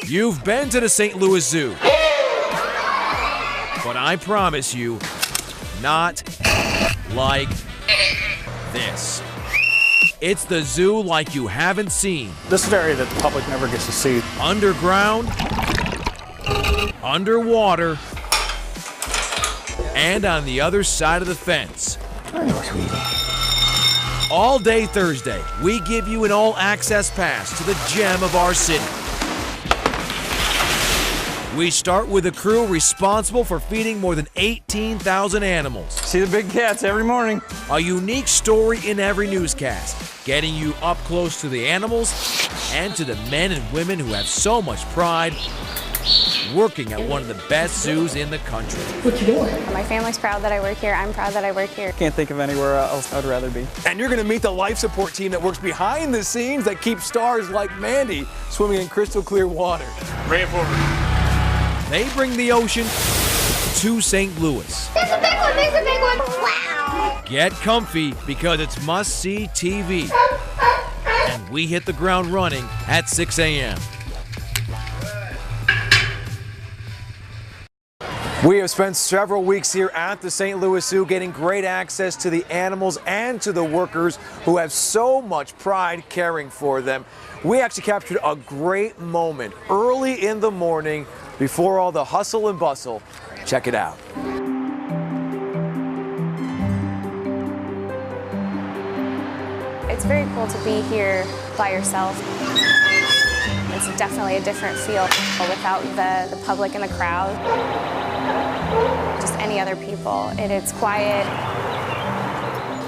You've been to the St. Louis Zoo, but I promise you, not like this. It's the zoo like you haven't seen. This is an area that the public never gets to see. Underground, underwater, and on the other side of the fence. All day Thursday, we give you an all-access pass to the gem of our city. We start with a crew responsible for feeding more than 18,000 animals. See the big cats every morning. A unique story in every newscast, getting you up close to the animals and to the men and women who have so much pride working at one of the best zoos in the country. What you doing? My family's proud that I work here. I'm proud that I work here. Can't think of anywhere else I'd rather be. And you're going to meet the life support team that works behind the scenes that keeps stars like Mandy swimming in crystal clear water. Bring it forward. They bring the ocean to St. Louis. There's a big one, there's a big one. Wow. Get comfy because it's must-see TV. And we hit the ground running at 6 a.m. We have spent several weeks here at the St. Louis Zoo getting great access to the animals and to the workers who have so much pride caring for them. We actually captured a great moment early in the morning before all the hustle and bustle. Check it out. It's very cool to be here by yourself. It's definitely a different feel without the public and the crowd. Just any other people. It's quiet,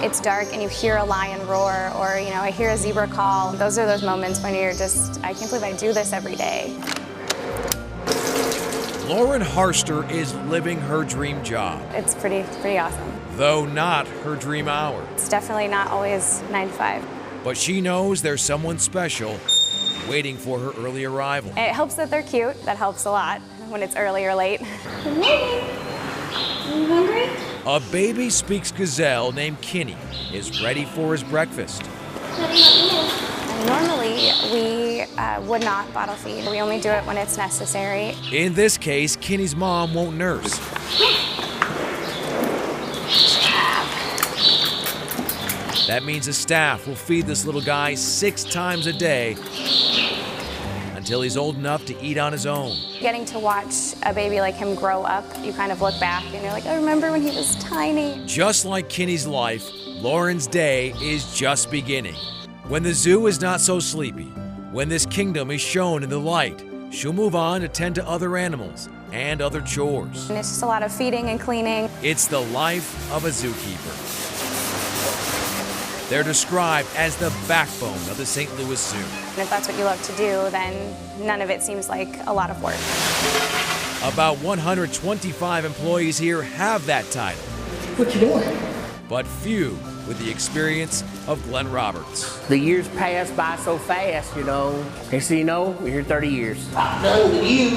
it's dark, and you hear a lion roar, or I hear a zebra call. Those are those moments when you're just, I can't believe I do this every day. Lauren Harster is living her dream job. It's pretty awesome. Though not her dream hour. It's definitely not always 9 to 5. But she knows there's someone special waiting for her early arrival. And it helps that they're cute. That helps a lot when it's early or late. Good morning. Are you hungry? A baby speaks gazelle named Kinney is ready for his breakfast. What do you want? Normally, we would not bottle feed. We only do it when it's necessary. In this case, Kinney's mom won't nurse. That means the staff will feed this little guy 6 times a day until he's old enough to eat on his own. Getting to watch a baby like him grow up, you kind of look back and you're like, I remember when he was tiny. Just like Kinney's life, Lauren's day is just beginning. When the zoo is not so sleepy, when this kingdom is shown in the light, she'll move on to tend to other animals and other chores. And it's just a lot of feeding and cleaning. It's the life of a zookeeper. They're described as the backbone of the St. Louis Zoo. And if that's what you love to do, then none of it seems like a lot of work. About 125 employees here have that title, What you doing? but few with the experience of Glenn Roberts. The years pass by so fast, Next thing you know, we're here 30 years. No, you.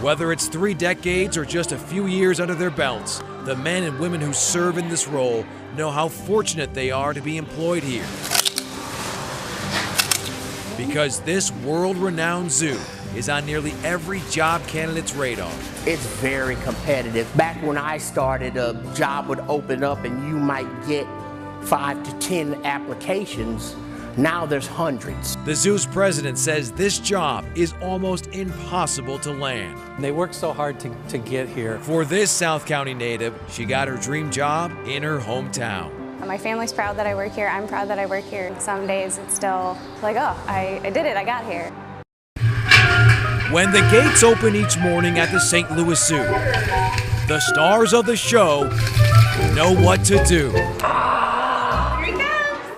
Whether it's 3 decades or just a few years under their belts, the men and women who serve in this role know how fortunate they are to be employed here. Because this world-renowned zoo is on nearly every job candidate's radar. It's very competitive. Back when I started, a job would open up and you might get 5 to 10 applications. Now there's hundreds. The zoo's president says this job is almost impossible to land. They work so hard to get here. For this South County native, she got her dream job in her hometown. My family's proud that I work here. I'm proud that I work here. Some days it's still like, oh, I did it, I got here. When the gates open each morning at the St. Louis Zoo, the stars of the show know what to do.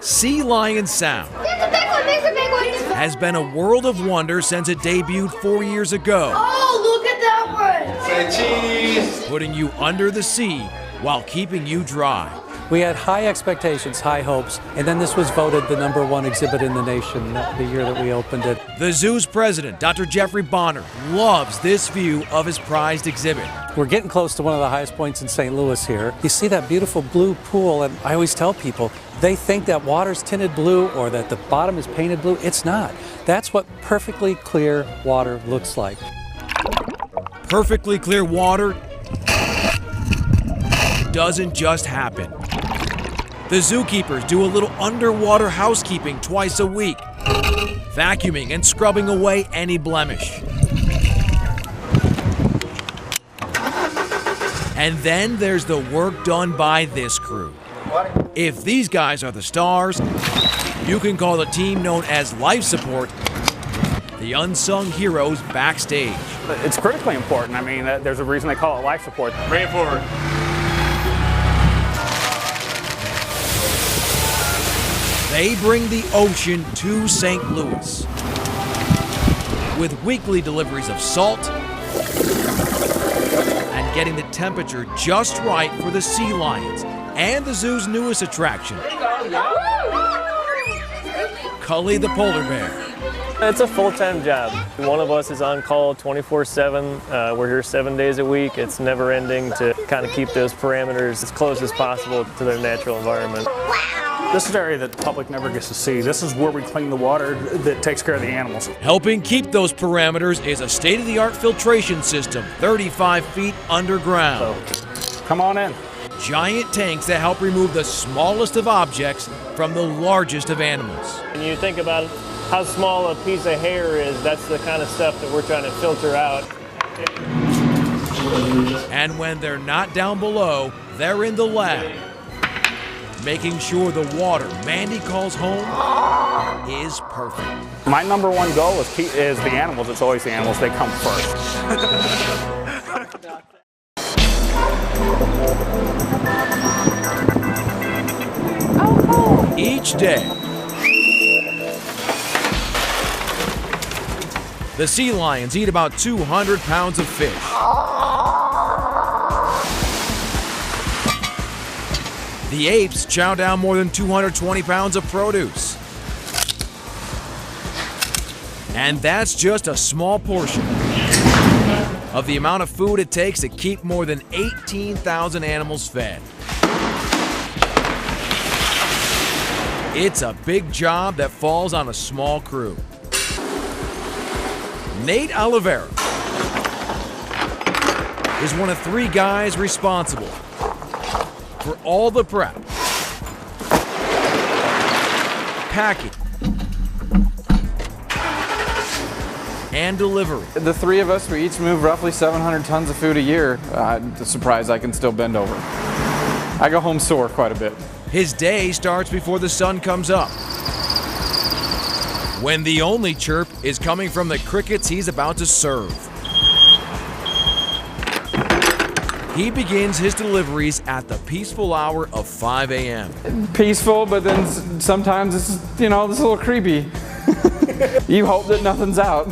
Sea Lion Sound There's a big one, there's a big one. has been a world of wonder since it debuted 4 years ago. Oh, look at that one. Say cheese. Putting you under the sea while keeping you dry. We had high expectations, high hopes, and then this was voted the #1 exhibit in the nation the year that we opened it. The zoo's president, Dr. Jeffrey Bonner, loves this view of his prized exhibit. We're getting close to one of the highest points in St. Louis here. You see that beautiful blue pool, and I always tell people, they think that water's tinted blue or that the bottom is painted blue. It's not. That's what perfectly clear water looks like. Perfectly clear water doesn't just happen. The zookeepers do a little underwater housekeeping twice a week, vacuuming and scrubbing away any blemish. And then there's the work done by this crew. If these guys are the stars, you can call the team known as life support the unsung heroes backstage. It's critically important. I mean, there's a reason they call it life support. Bring it forward. They bring the ocean to St. Louis with weekly deliveries of salt and getting the temperature just right for the sea lions and the zoo's newest attraction, Cully the polar bear. It's a full-time job. One of us is on call 24/7. We're here 7 days a week. It's never ending to kind of keep those parameters as close as possible to their natural environment. This is an area that the public never gets to see. This is where we clean the water that takes care of the animals. Helping keep those parameters is a state-of-the-art filtration system 35 feet underground. So, come on in. Giant tanks that help remove the smallest of objects from the largest of animals. When you think about how small a piece of hair is, that's the kind of stuff that we're trying to filter out. And when they're not down below, they're in the lab, making sure the water Mandy calls home is perfect. My #1 goal is the animals. It's always the animals. They come first. Each day, the sea lions eat about 200 pounds of fish. The apes chow down more than 220 pounds of produce. And that's just a small portion of the amount of food it takes to keep more than 18,000 animals fed. It's a big job that falls on a small crew. Nate Oliveira is one of 3 guys responsible for all the prep, packing, and delivery. The 3 of us, we each move roughly 700 tons of food a year. Surprised I can still bend over. I go home sore quite a bit. His day starts before the sun comes up, when the only chirp is coming from the crickets he's about to serve. He begins his deliveries at the peaceful hour of 5 a.m. Peaceful, but then sometimes it's, it's a little creepy. You hope that nothing's out.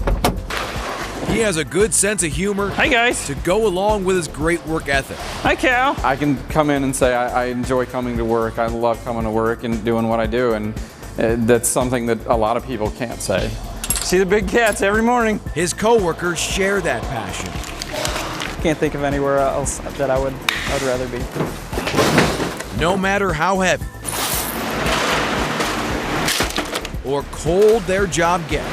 He has a good sense of humor. Hi, guys. To go along with his great work ethic. Hi, Cal. I can come in and say I enjoy coming to work. I love coming to work and doing what I do, and that's something that a lot of people can't say. See the big cats every morning. His coworkers share that passion. Can't think of anywhere else that I'd rather be. No matter how heavy or cold their job gets.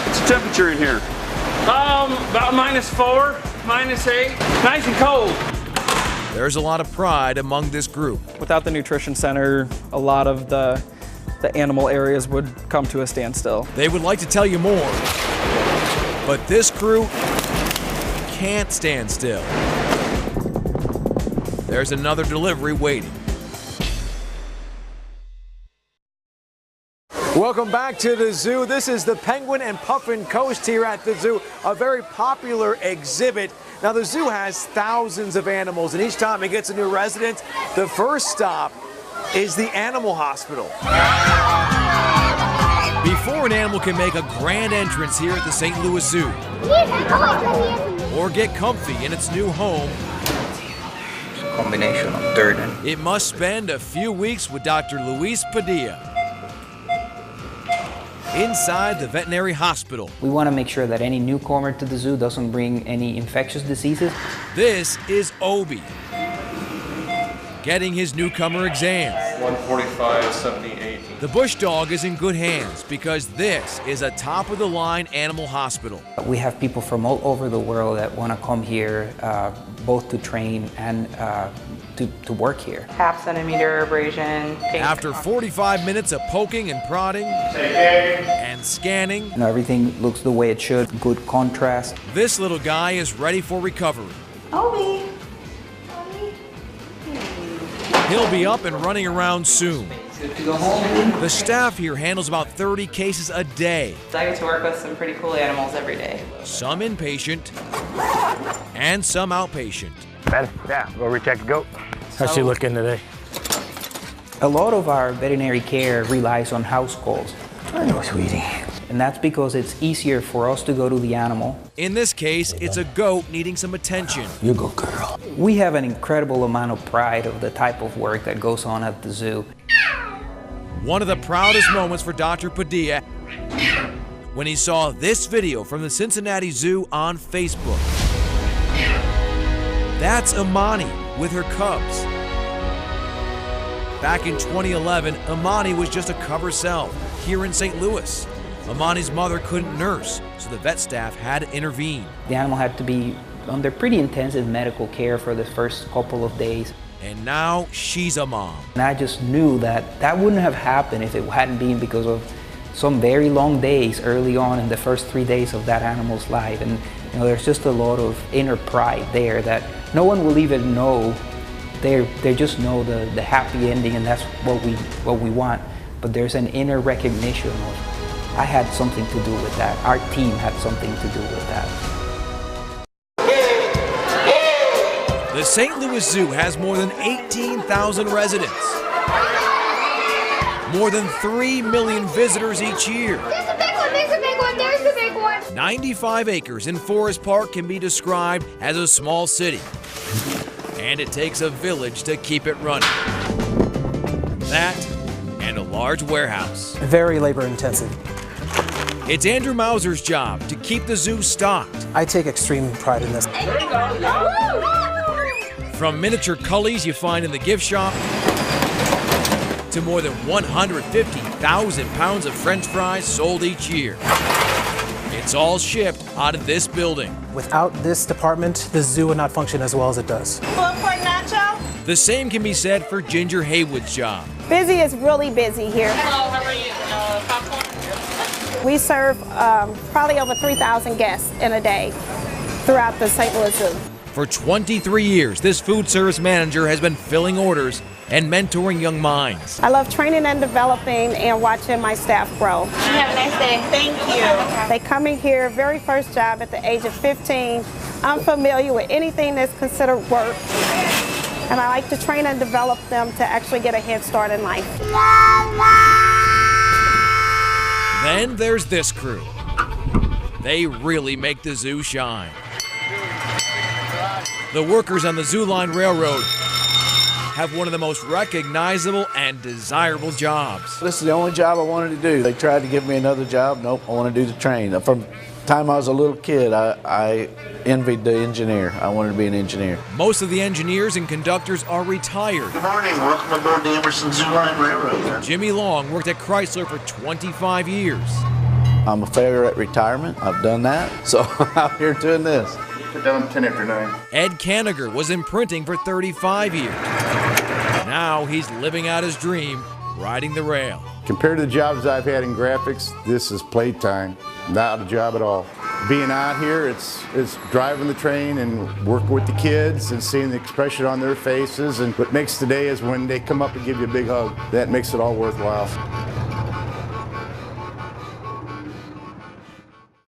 What's the temperature in here? About -4, -8. Nice and cold. There's a lot of pride among this group. Without the nutrition center, a lot of the animal areas would come to a standstill. They would like to tell you more, but this crew can't stand still. There's another delivery waiting. Welcome back to the zoo. This is the Penguin and Puffin Coast here at the zoo, a very popular exhibit. Now, the zoo has thousands of animals, and each time it gets a new resident, the first stop is the animal hospital. Before an animal can make a grand entrance here at the St. Louis Zoo or get comfy in its new home, combination of dirt and... It must spend a few weeks with Dr. Luis Padilla inside the veterinary hospital. We want to make sure that any newcomer to the zoo doesn't bring any infectious diseases. This is Obi, getting his newcomer exams. 145, 78. The bush dog is in good hands because this is a top-of-the-line animal hospital. We have people from all over the world that want to come here, both to train and to work here. Half-centimeter abrasion. After 45 minutes of poking and prodding and scanning, You know, everything looks the way it should, good contrast. this little guy is ready for recovery. Obi. He'll be up and running around soon. Good to go home. The staff here handles about 30 cases a day. I get to work with some pretty cool animals every day. Some inpatient and some outpatient. Ben, yeah, go recheck the goat. How's she looking today? A lot of our veterinary care relies on house calls. I know, sweetie. And that's because it's easier for us to go to the animal. In this case, it's a goat needing some attention. You go, girl. We have an incredible amount of pride of the type of work that goes on at the zoo. One of the proudest moments for Dr. Padilla when he saw this video from the Cincinnati Zoo on Facebook. That's Imani with her cubs. Back in 2011, Imani was just a cub herself here in St. Louis. Imani's mother couldn't nurse, so the vet staff had to intervene. The animal had to be under pretty intensive medical care for the first couple of days. And now she's a mom. And I just knew that that wouldn't have happened if it hadn't been because of some very long days early on in the first 3 days of that animal's life. And you know, there's just a lot of inner pride there that no one will even know. They just know the happy ending, and that's what we want. But there's an inner recognition of I had something to do with that. Our team had something to do with that. The St. Louis Zoo has more than 18,000 residents. More than 3 million visitors each year. There's a big one, there's a big one, there's a big one. 95 acres in Forest Park can be described as a small city. And it takes a village to keep it running. That and a large warehouse. Very labor intensive. It's Andrew Mauser's job to keep the zoo stocked. I take extreme pride in this. From miniature cullies you find in the gift shop to more than 150,000 pounds of French fries sold each year. It's all shipped out of this building. Without this department, the zoo would not function as well as it does. Nacho? The same can be said for Ginger Haywood's job. Busy is really busy here. Hello, how are you? Popcorn? We serve probably over 3,000 guests in a day throughout the St. Louis Zoo. For 23 years, this food service manager has been filling orders and mentoring young minds. I love training and developing and watching my staff grow. Have a nice day. Thank you. They come in here, very first job at the age of 15, unfamiliar with anything that's considered work. And I like to train and develop them to actually get a head start in life. Then there's this crew. They really make the zoo shine. The workers on the Zoo Line Railroad have one of the most recognizable and desirable jobs. This is the only job I wanted to do. They tried to give me another job. Nope, I want to do the train. From the time I was a little kid, I envied the engineer. I wanted to be an engineer. Most of the engineers and conductors are retired. Good morning, welcome aboard the Emerson Zoo Line Railroad. Jimmy Long worked at Chrysler for 25 years. I'm a failure at retirement. I've done that, so I'm out here doing this. Put down 10 after 9. Ed Kaniger was in printing for 35 years. Now he's living out his dream, riding the rail. Compared to the jobs I've had in graphics, this is playtime, not a job at all. Being out here, it's driving the train and working with the kids and seeing the expression on their faces. And what makes the day is when they come up and give you a big hug. That makes it all worthwhile.